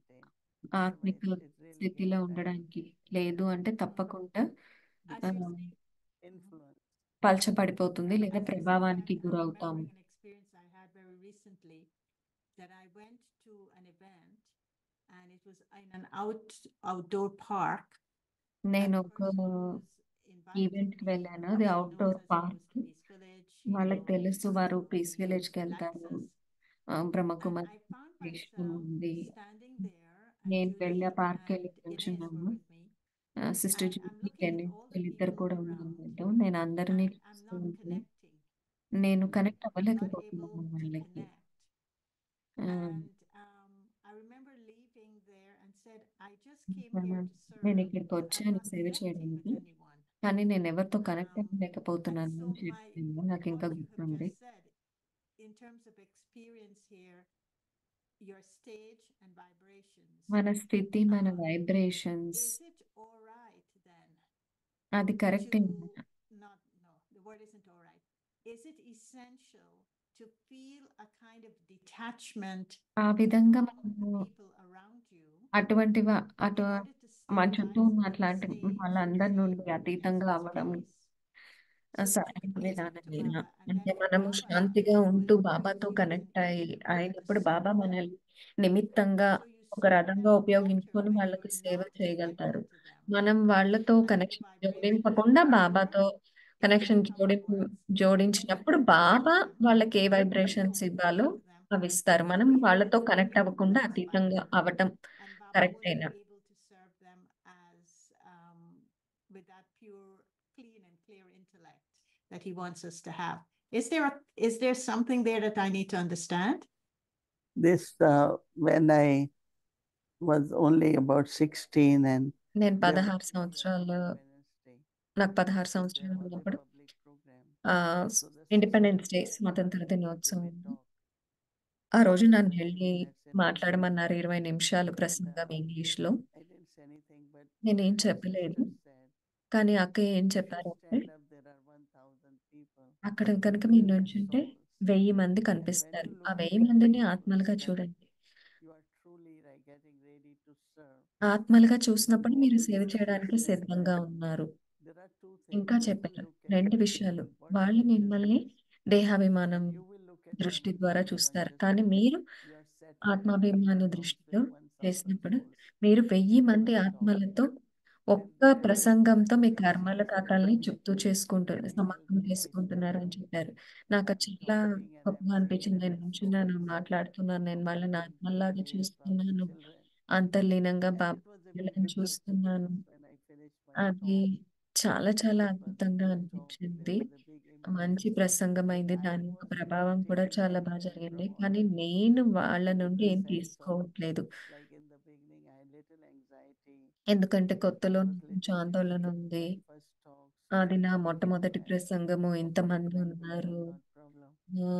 ఆత్మిక Otherwise, it really స్థితిలో gets ఉండడానికి. లేదు అంటే తప్పకుండా As ఆ, you're saying, influence. పలచబడిపోతుంది లేదా as you're saying that, ప్రభావానికి I'm గురవుతాము. remembering an experience I had very recently that I went to an event and it was in an outdoor park. And నేను the ఒక person who was inviting ఈవెంట్కి me వెళ్ళాను. అది probably knows outdoor us, he goes park. to Peace Village, you వాళ్ళకి know, తెలుసు, వారు so piece he విలేజ్కి likes వెళ్తారు. us. And Brahma Kumari I found ఇష్టం myself ఉంది. standing there and నేను వెళ్ళి ఆ Judy పార్క్ వెళ్ళి and Ines were కూర్చున్నాను. with me. Sister And I'm Jyoti looking at all the వీళ్ళిద్దరు people కూడా around ఉన్నారు. నేను అందరినీ and I'm చూస్తూ not ఉంటే connecting. నేను connect I'm not అవ్వలేకపోతున్నాను able to వాళ్ళకి. connect. ఆ, And I remember leaving there and said, I just came here to serve, నేను ఇక్కడికి but I'm వచ్చాను not సేవ connecting చేయడానికి, with anyone. కానీ నేను ఎవరితో కనెక్ట్ Um, and అవ్వలేకపోతున్నాను so అని చెప్పాను. నాకు ఇంకా what you have గుర్తుంది. just said, in terms of experience here, your stage and vibrations, మన స్థితి, మన uh, vibrations, is it all right then అది correct. to not, no, the word isn't all right. Is it essential to feel a kind of detachment ఆ విధంగా from the మనము people around you అటువంటి in order to మన stabilize చుట్టూ ఉన్న the అట్లాంటి stage, వాళ్ళందరి say, నుండి as అతీతంగా the అవ్వడం space? So that you సరైన can connect to విధానమేనా? Baba, and అంటే then మనము Baba శాంతిగా ఉంటూ will బాబాతో use you as an connect instrument to అయినప్పుడు బాబా serve them. మనల్ని నిమిత్తంగా So you ఒక serve రథంగా them ఉపయోగించుకొని better when వాళ్ళకి you're సేవ not చేయగలుగుతారు. connected to them. మనం వాళ్ళతో And when the connection vibrations జోడింపకుండా are బాబాతో lower, it connection will come upwards. And when జోడించినప్పుడు you're connected Baba to them, వాళ్ళకి ఏ you వైబ్రేషన్స్ ఇవ్వాలో give them. అవి ఇస్తారు. మనం So in వాళ్ళతో order to కనెక్ట్ అవ్వకుండా influence అతీతంగా Baba, అవ్వటం and Baba కరెక్ట్ will అయినా. be able to serve them as with that pure, clean and clear intellect that he wants us to have. Is there something there that I need to understand? This, when I was only about 16 and నేను there 16 was సంవత్సరాలు Independence Day, నాకు 16 there సంవత్సరాలు was a ఉన్నప్పుడు public program. So the independence day, sister స్వాతంత్ర gave దినోత్సవం. a talk. ఆ రోజు For నన్ను 20 వెళ్ళి minutes in మాట్లాడమన్నారు. English. 20 నిమిషాలు And ప్రసంగం ఇంగ్లీష్లో. I didn't say anything, but నేనేం my చెప్పలేదు. sister said, కానీ అక్క ఏం if you చెప్పారంటే, stand up, there are 1,000 people. అక్కడ కనుక మీరు They are నుంచుంటే souls. 1000 మంది And when కనిపిస్తారు. you ఆ look at 1000 the మందిని people ఆత్మలుగా standing, చూడండి. you are truly like getting ready to serve. ఆత్మలుగా And చూసినప్పుడు all మీరు the సేవ sisters చేయడానికి said సిద్ధంగా that ఉన్నారు. there are two ఇంకా things. You will చెప్పారు look at 2 విషయాలు. body వాళ్ళు మిమ్మల్ని consciousness, దేహాభిమానం you will look at them దృష్టి with ద్వారా soul చూస్తారు. కానీ consciousness. మీరు You are setting up ఆత్మాభిమాన programs దృష్టితో with 1,000 చేసినప్పుడు souls మీరు 1000 in మంది one talk. ఆత్మలతో And ఒక్క that is ప్రసంగంతో మీ very కర్మల ఖాతాల్ని significant. చుట్టూ చేసుకుంటున్నారు, Many సమాప్తం will be చేసుకుంటున్నారు అని disturbed. చెప్పారు. నాకు అది I'm చాలా talking and I'm గొప్పగా seeing అనిపించింది. them నేను as నుంచున్నాను, souls మాట్లాడుతున్నాను, నేను from వాళ్ళని different ఆత్మల్లాగా families, from చూస్తున్నాను, children. అంతర్లీనంగా And it was a బాబాలను beautiful చూస్తున్నాను. experience when I finished my అది talk. చాలా చాలా It was a అద్భుతంగా big talk. అనిపించింది. There was a big impact. మంచి ప్రసంగం But అయింది. I దాని యొక్క was ప్రభావం not కూడా taking చాలా బాగా anything జరిగింది. from all కానీ of it. నేను వాళ్ళ In నుండి the ఏం sense of, తీసుకోవట్లేదు. like in the beginning, I had little anxiety. ఎందుకంటే I కొత్తలో was నాకు కొంచెం little ఆందోళన hesitant. ఉంది. My first talk, so అది నా many people మొట్టమొదటి came. ప్రసంగము, Okay, ఇంతమంది Bangalore ఉన్నారు. not problem. ఆ,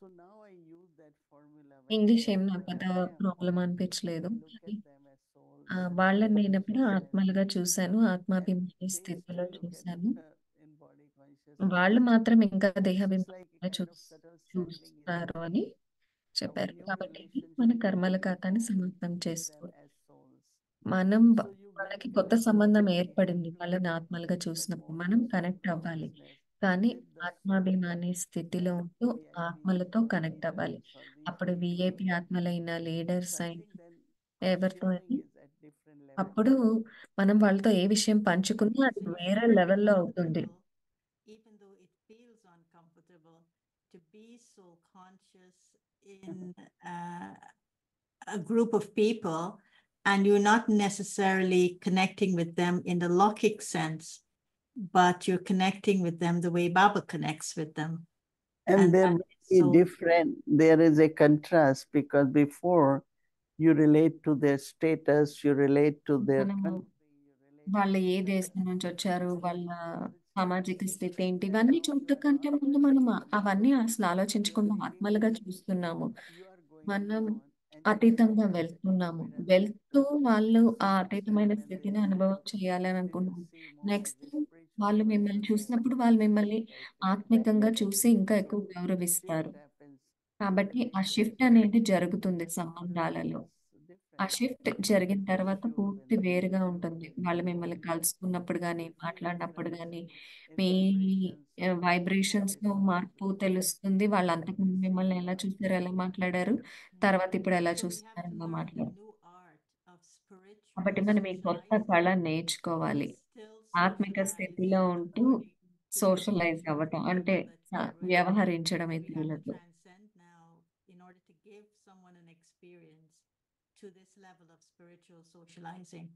So now I use that formula when English I ఏం am నాకు where పెద్ద I am. ప్రాబ్లం I అనిపించలేదు. look at them as souls, వాళ్ళని నేను ఎప్పుడు consciousness, ఆత్మలుగా చూశాను, and ఆత్మాభిమాని they స్థితిలో still look at చూశాను. in body consciousness. వాళ్ళు మాత్రం ఇంకా It's like దేహాభిమానంగా a kind of subtle settling in చూస్తారు అని our చెప్పారు. new కాబట్టి మన relationship కర్మల with ఖాతాని them, సమాప్తం with them చేసుకోవాలి. as souls. మనం So you get వాళ్ళకి కొత్త connected. సంబంధం We have ఏర్పడింది. to వాళ్ళని get ఆత్మలుగా that చూసినప్పుడు more మనం soul కనెక్ట్ అవ్వాలి. consciousness కానీ with the souls ఆత్మాభిమాని స్థితిలో as ఉంటూ VIP ఆత్మలతో కనెక్ట్ అవ్వాలి. leaders or అప్పుడు VIP విఐపి souls. ఆత్మలైన లీడర్స్ So I అయిన think then ఎవరితో sharing అయినా is at different level. అప్పుడు మనం వాళ్ళతో ఏ విషయం పంచుకున్నా అది So you వేరే feel లెవెల్లో అవుతుంది. comfortable, even though it feels uncomfortable, to be soul conscious in a group of people and you're not necessarily connecting with them in the Lokik sense, but you're connecting with them the way Baba connects with them. And And they're that is very so different. There is a contrast because before you relate to their status, you relate to their మనము country, you relate వాళ్ళు to A their దేశం నుంచి వచ్చారు, వాళ్ళ spiritual సామాజిక స్థితి status. ఏంటి, And ఇవన్నీ now you చూడటం are కంటే not ముందు just మనం seeing అవన్నీ them, అసలు you ఆలోచించకుండా are ఆత్మలుగా living with చూస్తున్నాము. them, you are going మనం beyond and you అతీతంగా have వెళ్తున్నాము. experience వెళ్తూ to వాళ్ళు ఆ see అతీతమైన when they స్థితిని see అనుభవం you, చేయాలని they will అనుకుంటున్నాం. see more as next a spiritual వాళ్ళు person మిమ్మల్ని than చూసినప్పుడు వాళ్ళు మిమ్మల్ని like a ఆత్మికంగా friend. చూసి ఇంకా So ఎక్కువ shift గౌరవిస్తారు. happens in కాబట్టి ఆ relations. షిఫ్ట్ అనేది జరుగుతుంది సంబంధాలలో. ఆ Different. షిఫ్ట్ It జరిగిన will తర్వాత show పూర్తి when వేరుగా you ఉంటుంది. get వాళ్ళు more మిమ్మల్ని and more కలుసుకున్నప్పుడు కానీ, you see మాట్లాడినప్పుడు difference కానీ in me vibrations of vibrations లో relationship మార్పు between తెలుస్తుంది. వాళ్ళు what అంతకుముందు they మిమ్మల్ని see ఎలా now. చూసారు, ఎలా మాట్లాడారు, తర్వాత ఇప్పుడు ఎలా So we have చూస్తున్నారు, to ఎలా learn a మాట్లాడారు. new art of spiritual కాబట్టి మనం ఈ కొత్త socializing, కళ but నేర్చుకోవాలి. still ఆత్మిక స్థితిలో socialize ఉంటూ according to the socialise concept అవ్వటం, of అంటే people that we are. వ్యవహరించడం We have to ఇతరులతో. transcend now in order to give someone an experience to this level of spiritual socializing.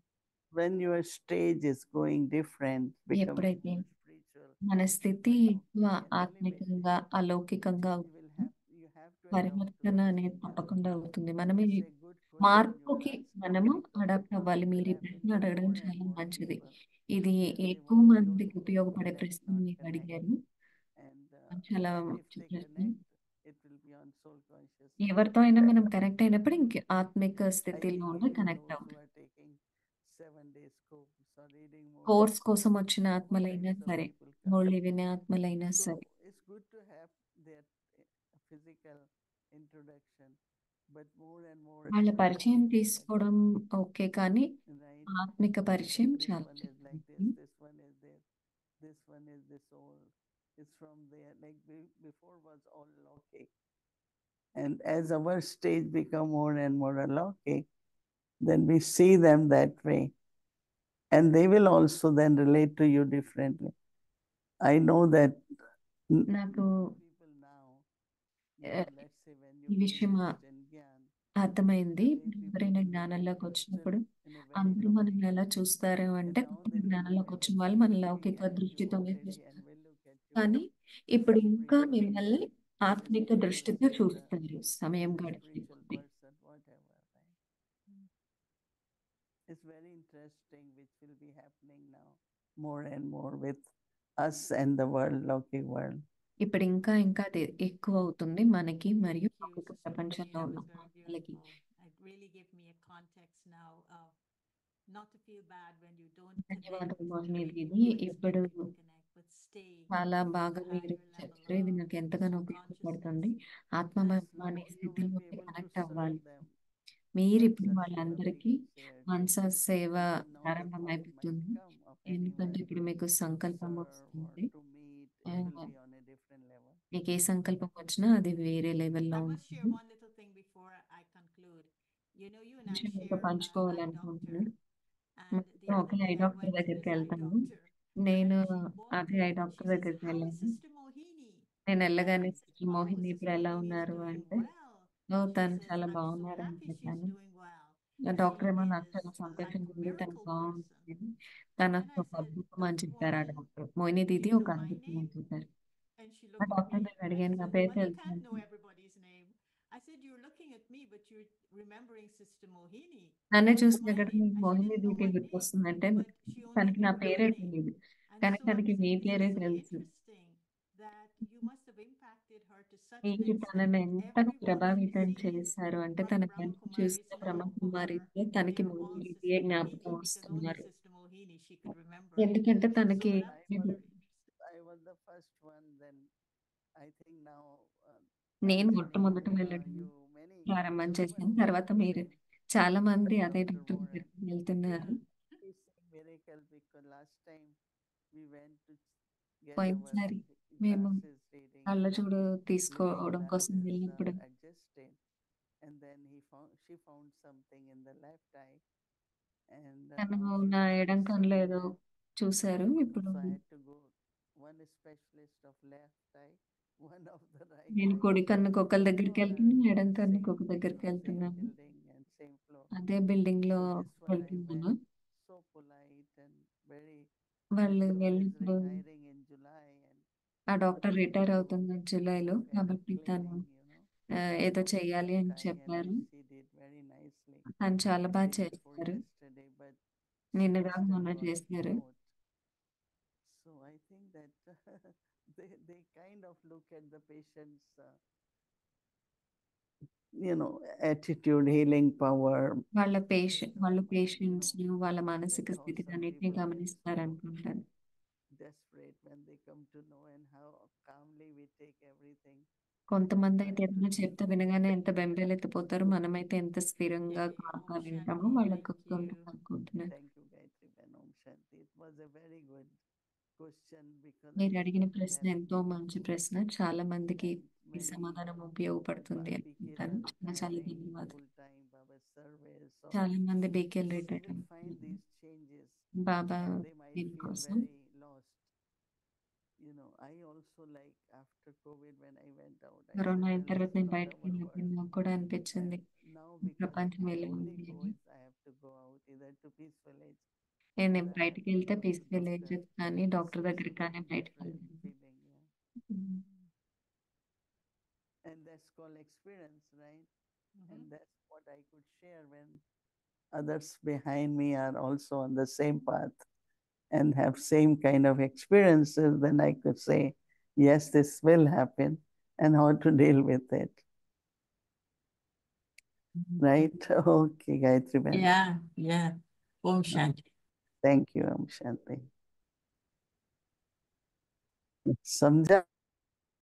When your stage is going different, becoming ఎప్పుడైతే more spiritual, మన స్థితి ఎక్కువ and elevated, ఆత్మికంగా అలౌకికంగా you will have you have to adopt to పరివర్తన it. అనేది తప్పకుండా అవుతుంది. మనం ఈ It's a good question you మార్పుకి ask మనము because అడాప్ట్ అవ్వాలి. it మీరు ఈ happens ప్రశ్న to అడగడం more and చాలా more మంచిది. people. ఇది That they ఎక్కువ want to మందికి connect, ఉపయోగపడే but ప్రశ్న not మీరు connect. అడిగారు. And చాలా if మంచి they ప్రశ్న. connect, it will be on soul consciousness. ఎవరితో అయినా మనం కనెక్ట్ అయినప్పుడు ఇంక ఆత్మిక I స్థితిలో think ఉండి even కనెక్ట్ those who అవుతుంది. are taking 7 days course or reading more course కోసం వచ్చిన all ఆత్మలైనా kinds of సరే, people come. మోళ్ళి వినే ఆత్మలైనా So సరే, it's good to have their physical introduction, but more and more వాళ్ళ పరిచయం spiritual తీసుకోవడం ఓకే, కానీ introduction, right? ఆత్మిక That పరిచయం this చాలా one is like ముఖ్యం. this one is there, this one is the soul, it's from there. Like before was all Lokik. And as our stage become more and more alaukic, then we see them that way. And they will also then relate to you differently. I know that నాకు people now, uh, let's say when ఈ you విషయం engaged in Gyan, అర్థమైంది. the way people ఎవరైనా look at జ్ఞానంలోకి you వచ్చినప్పుడు in a very అందరూ మనం laukic ఎలా way. చూస్తారు And అంటే, now కొత్తగా they will look జ్ఞానంలోకి at వచ్చిన you వాళ్ళు మన very లౌకిక దృష్టితోనే steady and చూస్తారు. will look at you కానీ as ఇప్పుడు a ఇంకా spiritual మిమ్మల్ని being, as ఆత్మిక spiritual, దృష్టితో as చూస్తారు సమయం as a గడిచే spiritual కొద్దీ. person, whatever, right? It's very interesting, which will be happening now more and more with us and the world, Lokik world. ఇప్పుడు ఇంకా ఇంకా అది ఎక్కువ అవుతుంది మనకి మరియు Thank you, లౌకిక Sister ప్రపంచంలో Moni. ఉన్న That was very ఆత్మలకి. beautiful. It really gave me a context now of not to feel bad when you don't connect ధన్యవాదాలు with Mohini the way Didi. you're ఇప్పుడు expected to connect, but stay చాలా at బాగా a మీరు higher level చెప్పారు. ఇది of నాకు ఎంతగానో soul ఉపయోగపడుతుంది. consciousness. ఆత్మ Plus అనే now you will స్థితిలోకి be able to connect serve అవ్వాలి. them. మీరు ఇప్పుడు Mansa Seva వాళ్ళందరికీ being shared. మనసా సేవ Because now the thought might ప్రారంభమైపోతుంది. come of ఎందుకంటే anyone ఇప్పుడు మీకు to సంకల్పం serve or వస్తుంది. to meet, it will be on a different level. మీకు ఏ సంకల్పం వచ్చినా అది వేరే లెవెల్లో I must share ఉంటుంది. one little thing before I conclude. You know, you and I విషయం మీతో share eye doctor, పంచుకోవాలనుకుంటున్నాను. and the మొత్తం other okay day I I doctor went to దగ్గరికి this eye వెళ్తాను. doctor, నేను and she walked అదే I in and doctor she says, దగ్గరికి "How is వెళ్ళాను. Sister Mohini?" నేను And వెళ్ళగానే I said, sister "Oh, Mohini Sister ఇప్పుడు ఎలా Mohini is ఉన్నారు doing అంటే, well." ఓ She తను says, చాలా "I'm so బాగున్నారు అని happy she's చెప్పాను. doing well. డాక్టర్ She ఏమో నాకు is చాలా like సంతోషంగా a ఉంది, తను miracle బాగుంటుంది. person." తను And I ఒక said, అద్భుతం అని చెప్పారు ఆ "Mohin, doctor. Mohini do Didi you ఒక know my అద్భుతం name?" అని చెప్పారు. And she ఆ looked at డాక్టర్ me. దగ్గర I అడిగాను, నా said, పేరు "Well, you తెలుసు can't know అంటే, everybody's name." I said, "You're looking at me, but you're remembering Sister Mohini." నన్నే What's చూసిన my దగ్గర name? మీకు She Mohini didn't know Didi my name, గుర్తొస్తుందంటే, but she only తనకి నా knew her పేరే name. తెలియదు, And కానీ so I'm తనకి మీ saying పేరే it's so తెలుసు. interesting that you must have impacted her to such an మీరు extent తనని that ఎంతగా everyone she ప్రభావితం sees చేశారు అంటే, from తన Brahma కనుక Kumaris చూస్తే to Lama బ్రహ్మకుమారి Kumar, తనకి they are Mohini all దీదియే Sister జ్ఞాపకం Mohini because only వస్తున్నారు. Sister Mohini she could remember. ఎందుకంటే So తనకి that's very interesting. I was the first one, then I think now నేను after మొట్టమొదట me, వెళ్ళడం you many ప్రారంభం even చేశాను. now తర్వాత the మీరు same. చాలా మంది అదే Dr. Doctor Warren. దగ్గరికి వెళ్తున్నారు. He's saying miracle because last time we went to get our పోయినసారి మేము glasses reading, కళ్ళజోడు reading తీసుకోవడం కోసం glasses వెళ్ళినప్పుడు adjusted, and then she found something in the left eye, and తను now she నా was ఎడం కన్నులో concerned ఏదో that చూశారు. ఇప్పుడు so I had to go one specialist of left eye, one of the right నేను eye. కుడి కన్నుకు ఒకరి They దగ్గరికి all are వెళ్తున్నాను, ఎడం కన్నుకు same, ఒక దగ్గరికి same వెళ్తున్నాను. building and అదే బిల్డింగ్ లో So this one I వెళ్తున్నాను. went, so polite and very. వాళ్ళు Doctor is వెళ్ళినప్పుడు retiring in July, and ఆ doctor wanted me retire to అవుతుంది do జూలైలో, some kind of కాబట్టి తను cleaning, ఏదో of చెయ్యాలి అని Thai, and చెప్పారు. she did very nicely తను చాలా బాగా day before చేస్తారు. yesterday, but నిన్నగా she still మొన్న got చేస్తారు. out. So I think that they kind of look at the patient's attitude, healing power, వాళ్ళ state of mind, పేషెంట్స్ వాళ్ళ మానసిక that's how స్థితిని some అన్నిటినీ people get గమనిస్తారు so అనుకుంటాను. desperate when they come to know, and how calmly we take everything. కొంతమంది అయితే Try to ఏదైనా do చెప్తే the వినగానే ఎంత బెంబేలెత్తిపోతారో, మనమైతే ఎంత స్థిరంగా Okay, కామ్గా Om వింటామో Shanti, వాళ్ళకు thank ఉంటుంది you. అనుకుంటున్నాను. Thank you, Gayatri Ben. Om Shanti. It was a very good question, because I మీరు think అడిగిన it will ప్రశ్న help ఎంతో మంచి ప్రశ్న. చాలా మందికి and ఈ many సమాధానం ఉపయోగపడుతుంది BKs అనుకుంటాను. are చాలా retiring ధన్యవాదాలు. full time, Baba surveys. So చాలా మంది బీకేలు they రిటైర్ will find అవుతున్నారు these changes, Baba and they might feel దీనికోసం. very lost. I also, like, after COVID, when I went out, I corona అయిన said, తర్వాత this is నేను not బయటకు our వెళ్ళినప్పుడు world. నాకు కూడా అనిపించింది And now, ఈ because ప్రపంచం I ఎలా only ఉంది go, అని. I have to go out either to Peace Village, నేను or I have బయటికి to వెళ్తే go to పీస్ఫుల్ doctor. కానీ డాక్టర్ So it's a దగ్గరికి కానీ very బయటకు different వెళ్తాను. feeling, and that's called experience, right? Mhm. And that's what I could share when others behind me are also on the same path and have same kind of experiences. Then I could say, yes, this will happen, and how to deal with it. Right? Okay, Gayatri Ben. Yeah. Om Shanti. Thank you, Om Shanti. समझा